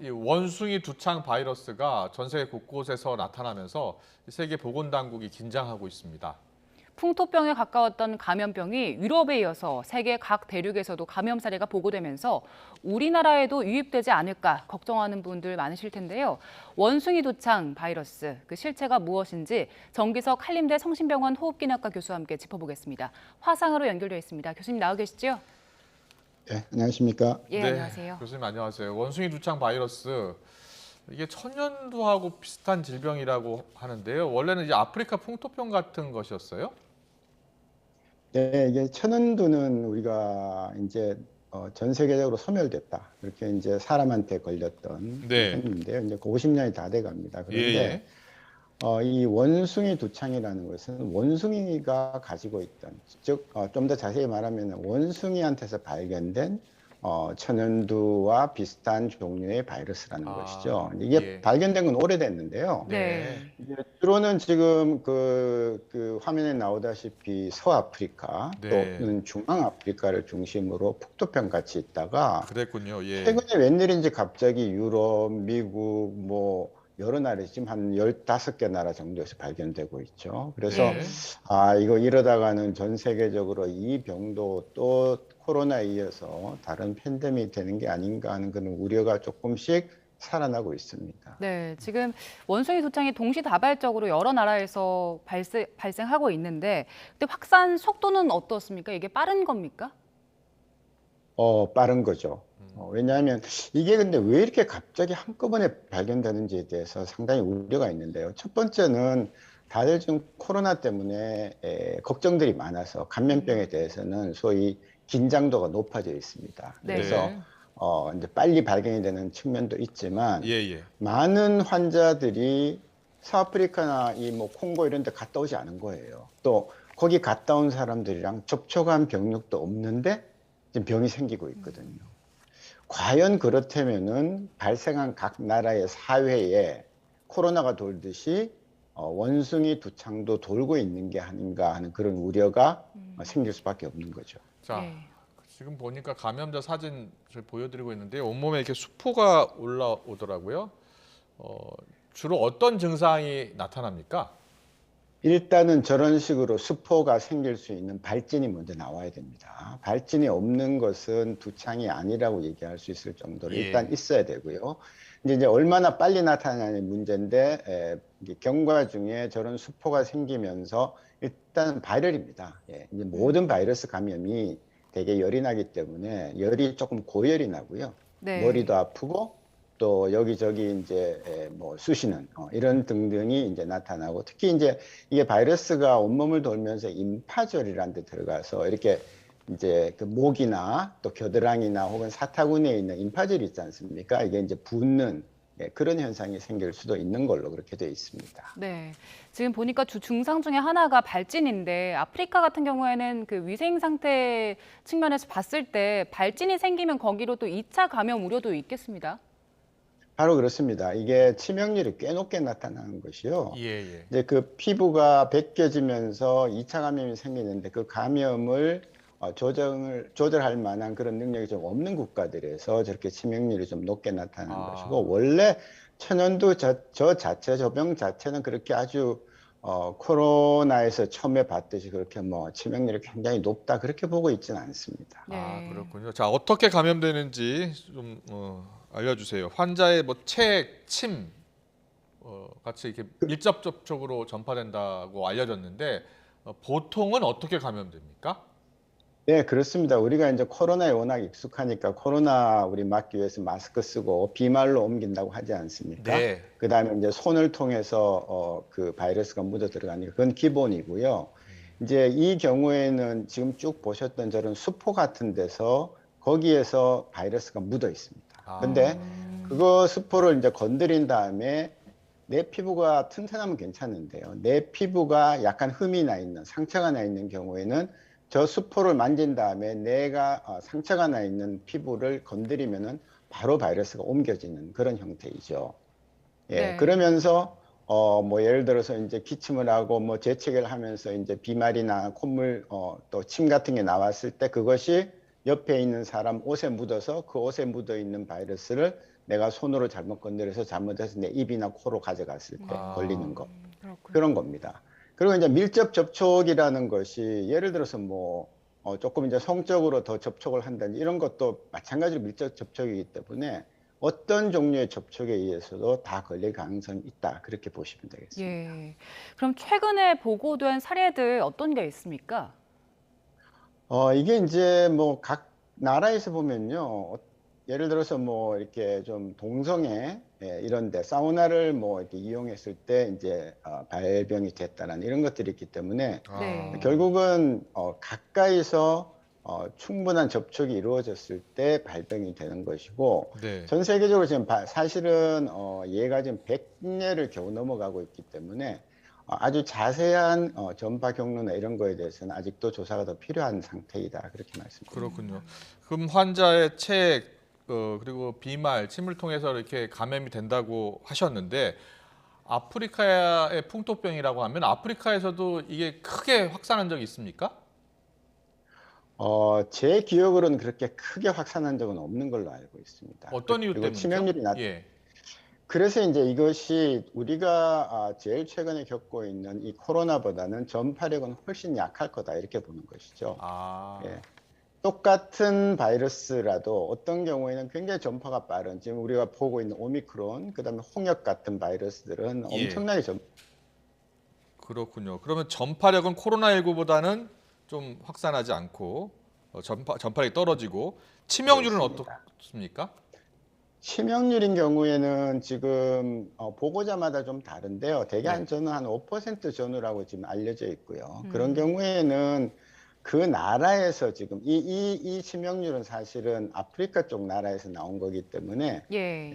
이 원숭이 두창 바이러스가 전 세계 곳곳에서 나타나면서 세계 보건당국이 긴장하고 있습니다. 풍토병에 가까웠던 감염병이 유럽에 이어서 세계 각 대륙에서도 감염 사례가 보고되면서 우리나라에도 유입되지 않을까 걱정하는 분들 많으실 텐데요. 원숭이 두창 바이러스, 그 실체가 무엇인지 정기석 한림대 성심병원 호흡기내학과 교수와 함께 짚어보겠습니다. 화상으로 연결되어 있습니다. 교수님 나와 계시죠? 네, 안녕하십니까? 예, 네, 안녕하세요. 교수님 안녕하세요. 원숭이 두창 바이러스 이게 천연두하고 비슷한 질병이라고 하는데요. 원래는 이제 아프리카 풍토병 같은 것이었어요? 네, 이게 천연두는 우리가 이제 전 세계적으로 소멸됐다. 이렇게 이제 사람한테 걸렸던 네. 병인데요. 이제 50년이 다 돼 갑니다. 예, 예. 그런데 이 원숭이 두창이라는 것은 원숭이가 가지고 있던, 즉, 좀 더 자세히 말하면 원숭이한테서 발견된 천연두와 비슷한 종류의 바이러스라는 것이죠. 이게 예. 발견된 건 오래됐는데요. 네. 이제 주로는 지금 그 화면에 나오다시피 서아프리카 네. 또는 중앙아프리카를 중심으로 북토평 같이 있다가 그랬군요. 예. 최근에 웬일인지 갑자기 유럽, 미국 뭐 여러 나라 지금 한 15개 나라 정도에서 발견되고 있죠. 그래서 네. 이거 이러다가는 전 세계적으로 이 병도 또 코로나에 이어서 다른 팬데믹이 되는 게 아닌가 하는 그런 우려가 조금씩 살아나고 있습니다. 네, 지금 원숭이 두창이 동시다발적으로 여러 나라에서 발생하고 있는데, 근데 확산 속도는 어떻습니까? 이게 빠른 겁니까? 빠른 거죠. 왜냐하면 이게 근데 왜 이렇게 갑자기 한꺼번에 발견되는지에 대해서 상당히 우려가 있는데요. 첫 번째는 다들 지금 코로나 때문에 걱정들이 많아서 감염병에 대해서는 소위 긴장도가 높아져 있습니다. 그래서 네. 이제 빨리 발견이 되는 측면도 있지만 예, 예. 많은 환자들이 서아프리카나 이 뭐 콩고 이런 데 갔다 오지 않은 거예요. 또 거기 갔다 온 사람들이랑 접촉한 병력도 없는데 지금 병이 생기고 있거든요. 과연 그렇다면은 발생한 각 나라의 사회에 코로나가 돌듯이 원숭이 두창도 돌고 있는 게 아닌가 하는 그런 우려가 생길 수밖에 없는 거죠. 자, 예. 지금 보니까 감염자 사진 저희 보여드리고 있는데 온몸에 이렇게 수포가 올라오더라고요. 주로 어떤 증상이 나타납니까? 일단은 저런 식으로 수포가 생길 수 있는 발진이 먼저 나와야 됩니다. 발진이 없는 것은 두창이 아니라고 얘기할 수 있을 정도로 예. 일단 있어야 되고요. 이제 얼마나 빨리 나타나는 문제인데 이제 경과 중에 저런 수포가 생기면서 일단 바이럴입니다. 예, 이제 모든 바이러스 감염이 되게 열이 나기 때문에 열이 조금 고열이 나고요. 네. 머리도 아프고 또 여기저기 이제 뭐 쑤시는 이런 등등이 이제 나타나고 특히 이제 이게 바이러스가 온몸을 돌면서 임파절이라는 데 들어가서 이렇게 이제 그 목이나 또 겨드랑이나 혹은 사타구니에 있는 임파절이 있지 않습니까? 이게 이제 붓는 그런 현상이 생길 수도 있는 걸로 그렇게 되어 있습니다. 네, 지금 보니까 주 증상 중에 하나가 발진인데 아프리카 같은 경우에는 그 위생 상태 측면에서 봤을 때 발진이 생기면 거기로 또 2차 감염 우려도 있겠습니다. 바로 그렇습니다. 이게 치명률이 꽤 높게 나타나는 것이요. 예, 예. 이제 그 피부가 벗겨지면서 2차 감염이 생기는데 그 감염을 조절할 만한 그런 능력이 좀 없는 국가들에서 저렇게 치명률이 좀 높게 나타나는 것이고 원래 천연두 저 병 자체는 그렇게 아주 코로나에서 처음에 봤듯이 그렇게 뭐 치명률이 굉장히 높다 그렇게 보고 있지는 않습니다. 네. 그렇군요. 자, 어떻게 감염되는지 좀 알려주세요. 환자의 뭐 침 같이 이렇게 밀접 접촉으로 전파된다고 알려졌는데 보통은 어떻게 감염됩니까? 네, 그렇습니다. 우리가 이제 코로나에 워낙 익숙하니까 코로나 우리 막기 위해서 마스크 쓰고 비말로 옮긴다고 하지 않습니까? 네. 그다음에 이제 손을 통해서 그 바이러스가 묻어 들어가니까 그건 기본이고요. 이제 이 경우에는 지금 쭉 보셨던 저런 수포 같은 데서 거기에서 바이러스가 묻어 있습니다. 근데 그거 수포를 이제 건드린 다음에 내 피부가 튼튼하면 괜찮은데요. 내 피부가 약간 흠이 나 있는 상처가 나 있는 경우에는 저 수포를 만진 다음에 내가 상처가 나 있는 피부를 건드리면은 바로 바이러스가 옮겨지는 그런 형태이죠. 예, 네. 그러면서 뭐 예를 들어서 이제 기침을 하고 뭐 재채기를 하면서 이제 비말이나 콧물 또 침 같은 게 나왔을 때 그것이 옆에 있는 사람 옷에 묻어서 그 옷에 묻어 있는 바이러스를 내가 손으로 잘못 건드려서 잘못해서 내 입이나 코로 가져갔을 때 아. 걸리는 거. 그렇군요. 그런 겁니다. 그리고 이제 밀접 접촉이라는 것이 예를 들어서 뭐 조금 이제 성적으로 더 접촉을 한다든지 이런 것도 마찬가지로 밀접 접촉이기 때문에 어떤 종류의 접촉에 의해서도 다 걸릴 가능성이 있다. 그렇게 보시면 되겠습니다. 예. 그럼 최근에 보고된 사례들 어떤 게 있습니까? 이게 이제 뭐 각 나라에서 보면요. 예를 들어서 뭐 이렇게 좀 동성애 이런 데 사우나를 뭐 이렇게 이용했을 때 이제 발병이 됐다는 이런 것들이 있기 때문에 네. 결국은 가까이서 충분한 접촉이 이루어졌을 때 발병이 되는 것이고 네. 전 세계적으로 지금 사실은 얘가 지금 100예를 겨우 넘어가고 있기 때문에 아주 자세한 전파 경로나 이런 거에 대해서는 아직도 조사가 더 필요한 상태이다. 그렇게 말씀드립니다. 그렇군요. 그럼 환자의 책 그리고 비말, 침을 통해서 이렇게 감염이 된다고 하셨는데 아프리카의 풍토병이라고 하면 아프리카에서도 이게 크게 확산한 적이 있습니까? 제 기억으로는 그렇게 크게 확산한 적은 없는 걸로 알고 있습니다. 어떤 이유 그리고 때문이죠? 치명률이 예. 그래서 이제 이것이 우리가 제일 최근에 겪고 있는 이 코로나보다는 전파력은 훨씬 약할 거다 이렇게 보는 것이죠. 아. 예. 똑같은 바이러스라도 어떤 경우에는 굉장히 전파가 빠른 지금 우리가 보고 있는 오미크론 그다음에 홍역 같은 바이러스들은 예. 엄청나게 그렇군요. 그러면 전파력은 코로나19보다는 좀 확산하지 않고 전파력이 떨어지고 치명률은 그렇습니다. 어떻습니까? 치명률인 경우에는 지금 보고자마다 좀 다른데요. 대개 네. 저는 한 5% 전후라고 지금 알려져 있고요. 음. 그런 경우에는 그 나라에서 지금 이 치명률은 사실은 아프리카 쪽 나라에서 나온 거기 때문에 예.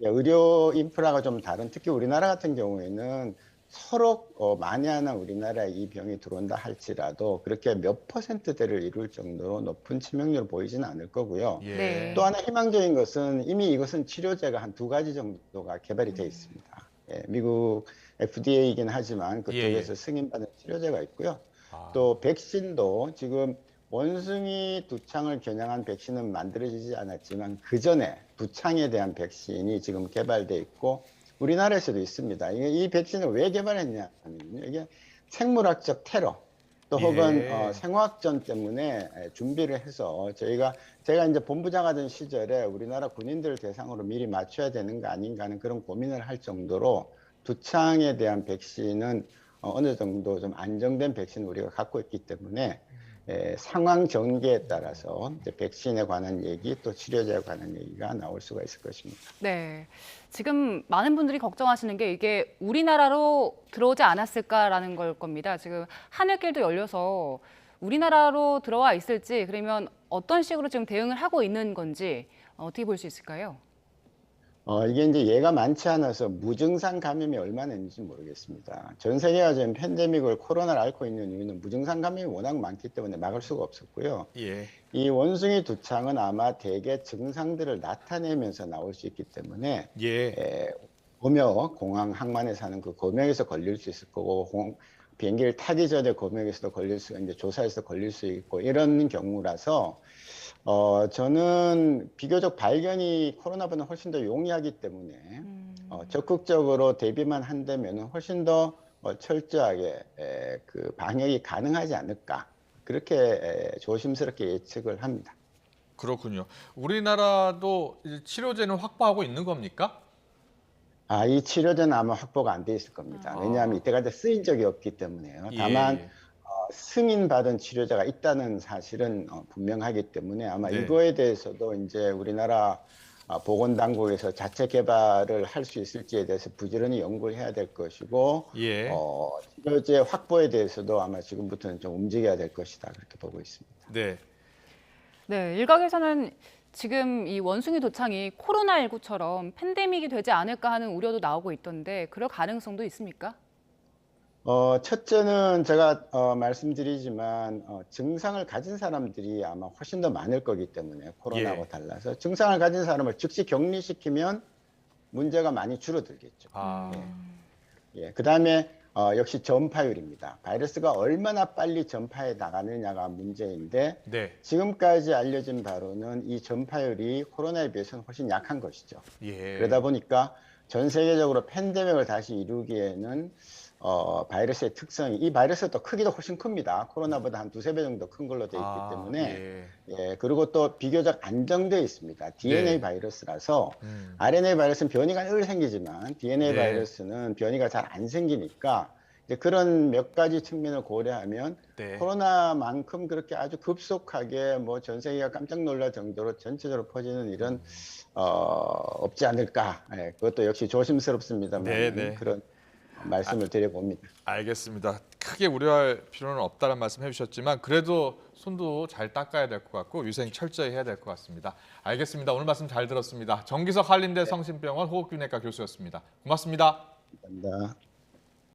의료 인프라가 좀 다른 특히 우리나라 같은 경우에는 서로 만에 하나 우리나라에 이 병이 들어온다 할지라도 그렇게 몇 %대를 이룰 정도로 높은 치명률을 보이지는 않을 거고요. 예. 네. 또 하나 희망적인 것은 이미 이것은 치료제가 한 2가지 정도가 개발이 되어 있습니다. 미국 FDA이긴 하지만 그쪽에서 승인받은 치료제가 있고요. 아. 또 백신도 지금 원숭이 두창을 겨냥한 백신은 만들어지지 않았지만 그 전에 두창에 대한 백신이 지금 개발돼 있고 우리나라에서도 있습니다. 이 백신을 왜 개발했냐면요. 이게 생물학적 테러 또 혹은 예. 생화학전 때문에 준비를 해서 제가 이제 본부장 하던 시절에 우리나라 군인들 대상으로 미리 맞춰야 되는 거 아닌가 하는 그런 고민을 할 정도로 두창에 대한 백신은 어느 정도 좀 안정된 백신을 우리가 갖고 있기 때문에 상황 전개에 따라서 이제 백신에 관한 얘기 또 치료제에 관한 얘기가 나올 수가 있을 것입니다. 네. 지금 많은 분들이 걱정하시는 게 이게 우리나라로 들어오지 않았을까라는 걸 겁니다. 지금 하늘길도 열려서 우리나라로 들어와 있을지 그러면 어떤 식으로 지금 대응을 하고 있는 건지 어떻게 볼 수 있을까요? 이게 이제 예가 많지 않아서 무증상 감염이 얼마나 있는지 모르겠습니다. 전 세계가 지금 팬데믹을 코로나를 앓고 있는 이유는 무증상 감염이 워낙 많기 때문에 막을 수가 없었고요. 예. 이 원숭이 두창은 아마 대개 증상들을 나타내면서 나올 수 있기 때문에 예. 검역, 공항 항만에 사는 그 검역에서 걸릴 수 있을 거고 비행기를 타기 전에 검역에서도 걸릴 수 이제 조사에서 걸릴 수 있고 이런 경우라서 저는 비교적 발견이 코로나보다 훨씬 더 용이하기 때문에 적극적으로 대비만 한다면 훨씬 더 철저하게 그 방역이 가능하지 않을까 그렇게 조심스럽게 예측을 합니다. 그렇군요. 우리나라도 이제 치료제는 확보하고 있는 겁니까? 이 치료제는 아마 확보가 안 돼 있을 겁니다. 왜냐하면 이때까지 쓰인 적이 없기 때문에요. 다만 예. 승인받은 치료제가 있다는 사실은 분명하기 때문에 아마 네. 이거에 대해서도 이제 우리나라 보건당국에서 자체 개발을 할 수 있을지에 대해서 부지런히 연구를 해야 될 것이고 예. 치료제 확보에 대해서도 아마 지금부터는 좀 움직여야 될 것이다 그렇게 보고 있습니다. 네. 네, 일각에서는 지금 이 원숭이 도창이 코로나19처럼 팬데믹이 되지 않을까 하는 우려도 나오고 있던데 그럴 가능성도 있습니까? 첫째는 제가 말씀드리지만 증상을 가진 사람들이 아마 훨씬 더 많을 거기 때문에 코로나하고 예. 달라서 증상을 가진 사람을 즉시 격리시키면 문제가 많이 줄어들겠죠. 아. 예. 그다음에 역시 전파율입니다. 바이러스가 얼마나 빨리 전파해 나가느냐가 문제인데 네. 지금까지 알려진 바로는 이 전파율이 코로나에 비해서는 훨씬 약한 것이죠. 예. 그러다 보니까 전 세계적으로 팬데믹을 다시 이루기에는 바이러스의 특성이 이 바이러스의 또 크기도 훨씬 큽니다. 코로나보다 한 두세 배 정도 큰 걸로 되어 있기 때문에 예, 그리고 또 비교적 안정되어 있습니다. DNA 네. 바이러스라서 RNA 바이러스는 변이가 늘 생기지만 DNA 네. 바이러스는 변이가 잘 안 생기니까 이제 그런 몇 가지 측면을 고려하면 네. 코로나만큼 그렇게 아주 급속하게 뭐 전 세계가 깜짝 놀랄 정도로 전체적으로 퍼지는 일은 없지 않을까. 예, 그것도 역시 조심스럽습니다만 네, 네. 그런 말씀을 드려봅니다. 알겠습니다. 크게 우려할 필요는 없다는 말씀 해주셨지만 그래도 손도 잘 닦아야 될 것 같고 위생 철저히 해야 될 것 같습니다. 알겠습니다. 오늘 말씀 잘 들었습니다. 정기석 한림대 성심병원 호흡기내과 교수였습니다. 고맙습니다. 감사합니다.